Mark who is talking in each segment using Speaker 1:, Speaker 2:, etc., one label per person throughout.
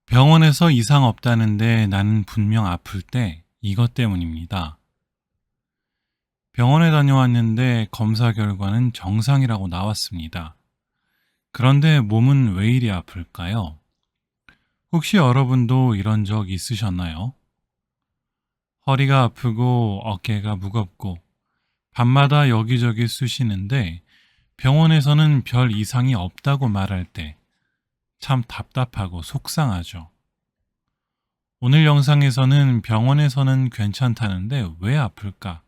Speaker 1: 병원에서 이상 없다는데 나는 분명 아플 때 이것 때문입니다. 병원에 다녀왔는데 검사 결과는 정상이라고 나왔습니다. 그런데 몸은 왜 이리 아플까요? 혹시 여러분도 이런 적 있으셨나요? 허리가 아프고 어깨가 무겁고 밤마다 여기저기 쑤시는데 병원에서는 별 이상이 없다고 말할 때 참 답답하고 속상하죠. 오늘 영상에서는 병원에서는 괜찮다는데 왜 아플까?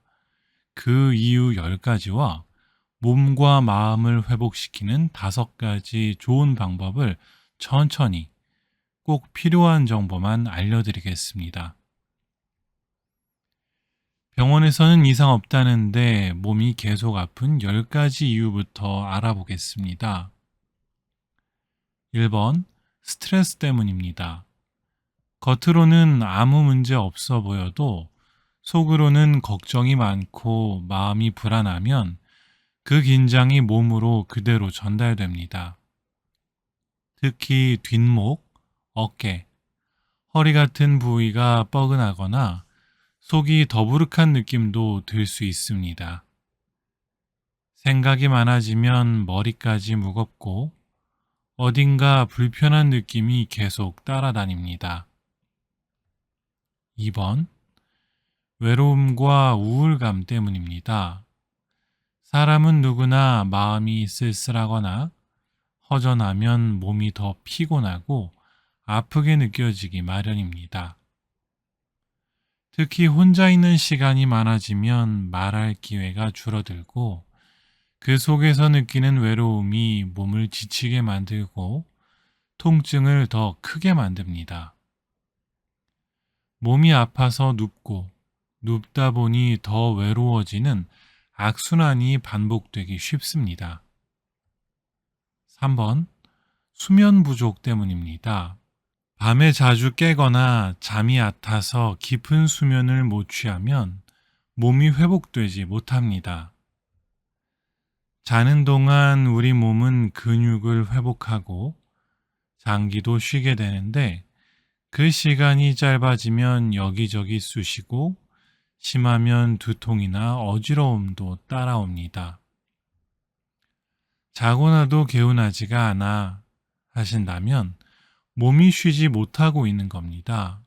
Speaker 1: 그 이유 10가지와 몸과 마음을 회복시키는 5가지 좋은 방법을 천천히 꼭 필요한 정보만 알려드리겠습니다. 병원에서는 이상 없다는데 몸이 계속 아픈 10가지 이유부터 알아보겠습니다. 1번, 스트레스 때문입니다. 겉으로는 아무 문제 없어 보여도 속으로는 걱정이 많고 마음이 불안하면 그 긴장이 몸으로 그대로 전달됩니다. 특히 뒷목, 어깨, 허리 같은 부위가 뻐근하거나 속이 더부룩한 느낌도 들 수 있습니다. 생각이 많아지면 머리까지 무겁고 어딘가 불편한 느낌이 계속 따라다닙니다. 2번, 외로움과 우울감 때문입니다. 사람은 누구나 마음이 쓸쓸하거나 허전하면 몸이 더 피곤하고 아프게 느껴지기 마련입니다. 특히 혼자 있는 시간이 많아지면 말할 기회가 줄어들고 그 속에서 느끼는 외로움이 몸을 지치게 만들고 통증을 더 크게 만듭니다. 몸이 아파서 눕고 눕다 보니 더 외로워지는 악순환이 반복되기 쉽습니다. 3번, 수면 부족 때문입니다. 밤에 자주 깨거나 잠이 얕아서 깊은 수면을 못 취하면 몸이 회복되지 못합니다. 자는 동안 우리 몸은 근육을 회복하고 장기도 쉬게 되는데 그 시간이 짧아지면 여기저기 쑤시고 심하면 두통이나 어지러움도 따라옵니다. 자고 나도 개운하지가 않아 하신다면 몸이 쉬지 못하고 있는 겁니다.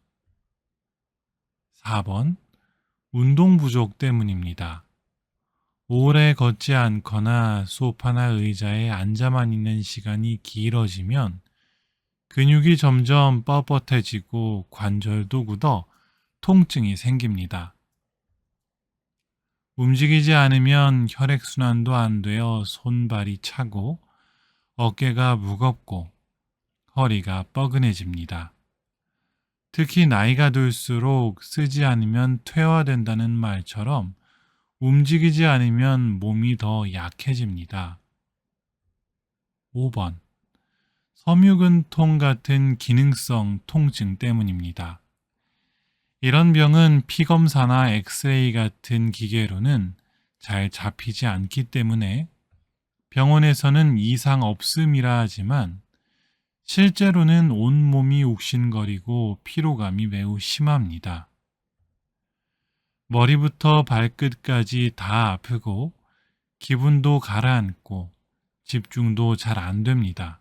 Speaker 1: 4번, 운동 부족 때문입니다. 오래 걷지 않거나 소파나 의자에 앉아만 있는 시간이 길어지면 근육이 점점 뻣뻣해지고 관절도 굳어 통증이 생깁니다. 움직이지 않으면 혈액순환도 안 되어 손발이 차고 어깨가 무겁고 허리가 뻐근해집니다. 특히 나이가 들수록 쓰지 않으면 퇴화된다는 말처럼 움직이지 않으면 몸이 더 약해집니다. 5번. 섬유근통 같은 기능성 통증 때문입니다. 이런 병은 피검사나 엑스레이 같은 기계로는 잘 잡히지 않기 때문에 병원에서는 이상 없음이라 하지만 실제로는 온몸이 욱신거리고 피로감이 매우 심합니다. 머리부터 발끝까지 다 아프고 기분도 가라앉고 집중도 잘 안 됩니다.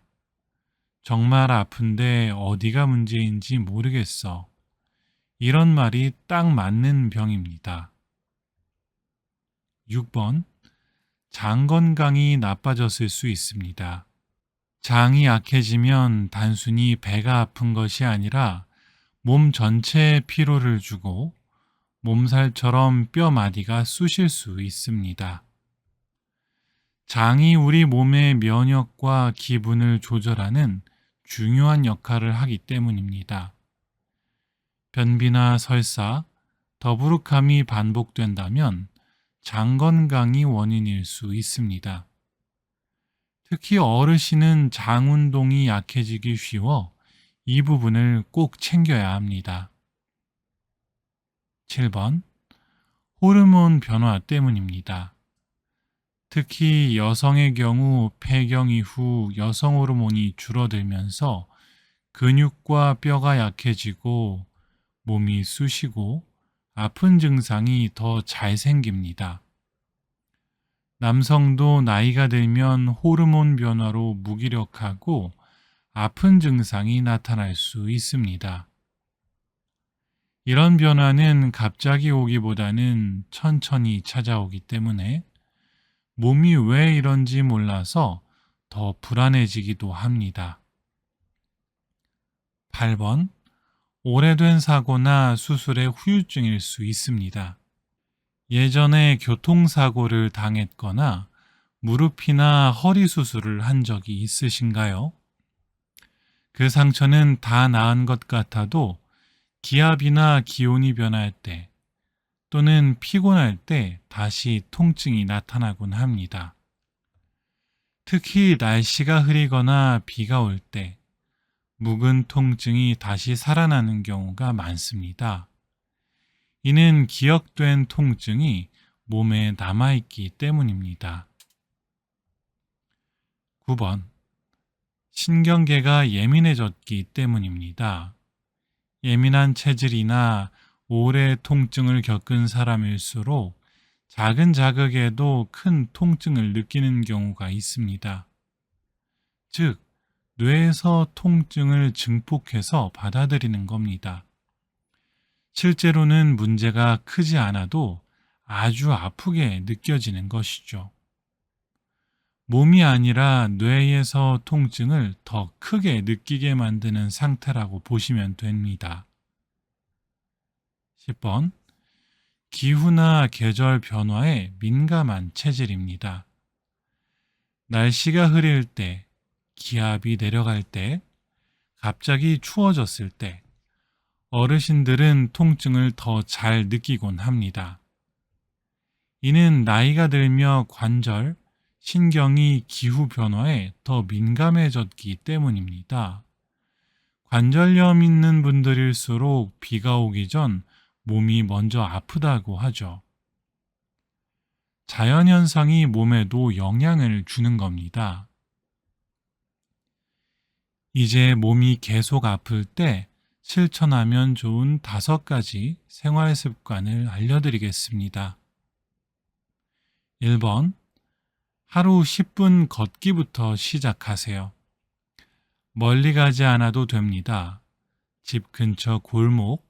Speaker 1: 정말 아픈데 어디가 문제인지 모르겠어. 이런 말이 딱 맞는 병입니다. 6번, 장 건강이 나빠졌을 수 있습니다. 장이 약해지면 단순히 배가 아픈 것이 아니라 몸 전체에 피로를 주고 몸살처럼 뼈마디가 쑤실 수 있습니다. 장이 우리 몸의 면역과 기분을 조절하는 중요한 역할을 하기 때문입니다. 변비나 설사, 더부룩함이 반복된다면 장 건강이 원인일 수 있습니다. 특히 어르신은 장 운동이 약해지기 쉬워 이 부분을 꼭 챙겨야 합니다. 7번, 호르몬 변화 때문입니다. 특히 여성의 경우 폐경 이후 여성 호르몬이 줄어들면서 근육과 뼈가 약해지고 몸이 쑤시고 아픈 증상이 더 잘 생깁니다. 남성도 나이가 들면 호르몬 변화로 무기력하고 아픈 증상이 나타날 수 있습니다. 이런 변화는 갑자기 오기보다는 천천히 찾아오기 때문에 몸이 왜 이런지 몰라서 더 불안해지기도 합니다. 8번. 오래된 사고나 수술의 후유증일 수 있습니다. 예전에 교통사고를 당했거나 무릎이나 허리 수술을 한 적이 있으신가요? 그 상처는 다 나은 것 같아도 기압이나 기온이 변할 때 또는 피곤할 때 다시 통증이 나타나곤 합니다. 특히 날씨가 흐리거나 비가 올 때 묵은 통증이 다시 살아나는 경우가 많습니다. 이는 기억된 통증이 몸에 남아있기 때문입니다. 9번. 신경계가 예민해졌기 때문입니다. 예민한 체질이나 오래 통증을 겪은 사람일수록 작은 자극에도 큰 통증을 느끼는 경우가 있습니다. 즉, 뇌에서 통증을 증폭해서 받아들이는 겁니다. 실제로는 문제가 크지 않아도 아주 아프게 느껴지는 것이죠. 몸이 아니라 뇌에서 통증을 더 크게 느끼게 만드는 상태라고 보시면 됩니다. 10번. 기후나 계절 변화에 민감한 체질입니다. 날씨가 흐릴 때, 기압이 내려갈 때, 갑자기 추워졌을 때, 어르신들은 통증을 더 잘 느끼곤 합니다. 이는 나이가 들며 관절, 신경이 기후 변화에 더 민감해졌기 때문입니다. 관절염 있는 분들일수록 비가 오기 전 몸이 먼저 아프다고 하죠. 자연현상이 몸에도 영향을 주는 겁니다. 이제 몸이 계속 아플 때 실천하면 좋은 5가지 생활 습관을 알려드리겠습니다. 1번. 하루 10분 걷기부터 시작하세요. 멀리 가지 않아도 됩니다. 집 근처 골목,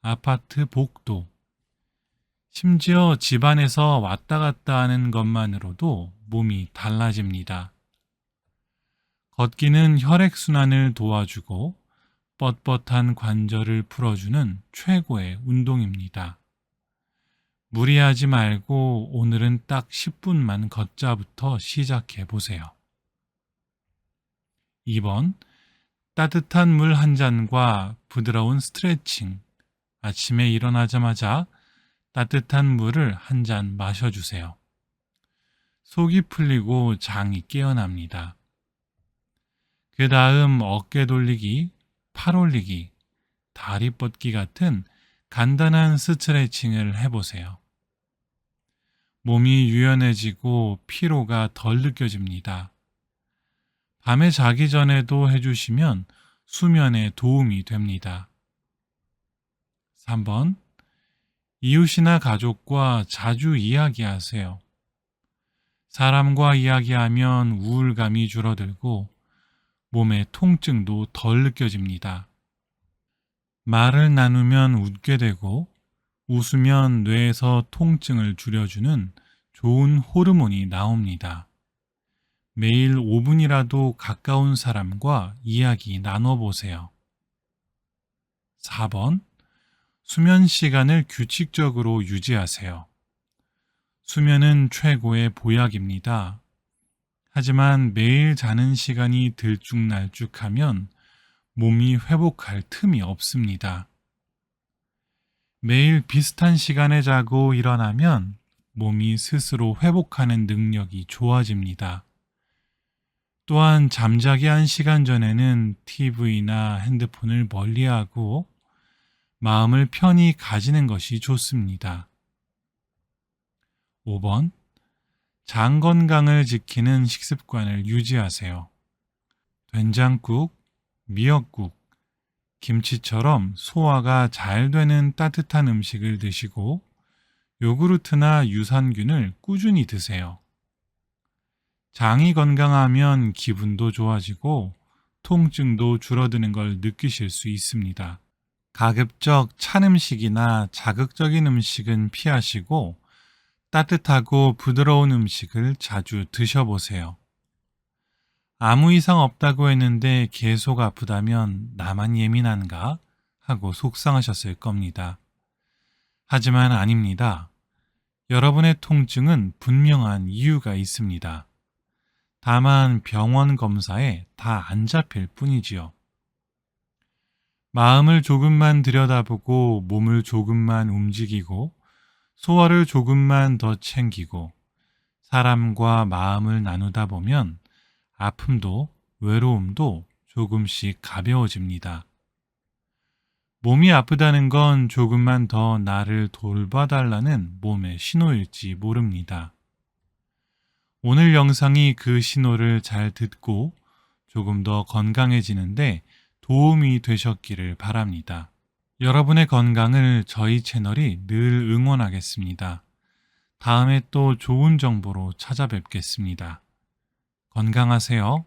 Speaker 1: 아파트 복도, 심지어 집안에서 왔다 갔다 하는 것만으로도 몸이 달라집니다. 걷기는 혈액순환을 도와주고 뻣뻣한 관절을 풀어주는 최고의 운동입니다. 무리하지 말고 오늘은 딱 10분만 걷자부터 시작해 보세요. 2번. 따뜻한 물 한 잔과 부드러운 스트레칭. 아침에 일어나자마자 따뜻한 물을 한 잔 마셔주세요. 속이 풀리고 장이 깨어납니다. 그 다음 어깨 돌리기, 팔 올리기, 다리 뻗기 같은 간단한 스트레칭을 해보세요. 몸이 유연해지고 피로가 덜 느껴집니다. 밤에 자기 전에도 해주시면 수면에 도움이 됩니다. 3번. 이웃이나 가족과 자주 이야기하세요. 사람과 이야기하면 우울감이 줄어들고 몸의 통증도 덜 느껴집니다. 말을 나누면 웃게 되고 웃으면 뇌에서 통증을 줄여주는 좋은 호르몬이 나옵니다. 매일 5분이라도 가까운 사람과 이야기 나눠보세요. 4번. 수면 시간을 규칙적으로 유지하세요. 수면은 최고의 보약입니다. 하지만 매일 자는 시간이 들쭉날쭉하면 몸이 회복할 틈이 없습니다. 매일 비슷한 시간에 자고 일어나면 몸이 스스로 회복하는 능력이 좋아집니다. 또한 잠자기 1시간 전에는 TV나 핸드폰을 멀리하고 마음을 편히 가지는 것이 좋습니다. 5번. 장 건강을 지키는 식습관을 유지하세요. 된장국, 미역국, 김치처럼 소화가 잘 되는 따뜻한 음식을 드시고 요구르트나 유산균을 꾸준히 드세요. 장이 건강하면 기분도 좋아지고 통증도 줄어드는 걸 느끼실 수 있습니다. 가급적 찬 음식이나 자극적인 음식은 피하시고 따뜻하고 부드러운 음식을 자주 드셔보세요. 아무 이상 없다고 했는데 계속 아프다면 나만 예민한가? 하고 속상하셨을 겁니다. 하지만 아닙니다. 여러분의 통증은 분명한 이유가 있습니다. 다만 병원 검사에 다 안 잡힐 뿐이지요. 마음을 조금만 들여다보고 몸을 조금만 움직이고 소화를 조금만 더 챙기고 사람과 마음을 나누다 보면 아픔도 외로움도 조금씩 가벼워집니다. 몸이 아프다는 건 조금만 더 나를 돌봐달라는 몸의 신호일지 모릅니다. 오늘 영상이 그 신호를 잘 듣고 조금 더 건강해지는데 도움이 되셨기를 바랍니다. 여러분의 건강을 저희 채널이 늘 응원하겠습니다. 다음에 또 좋은 정보로 찾아뵙겠습니다. 건강하세요.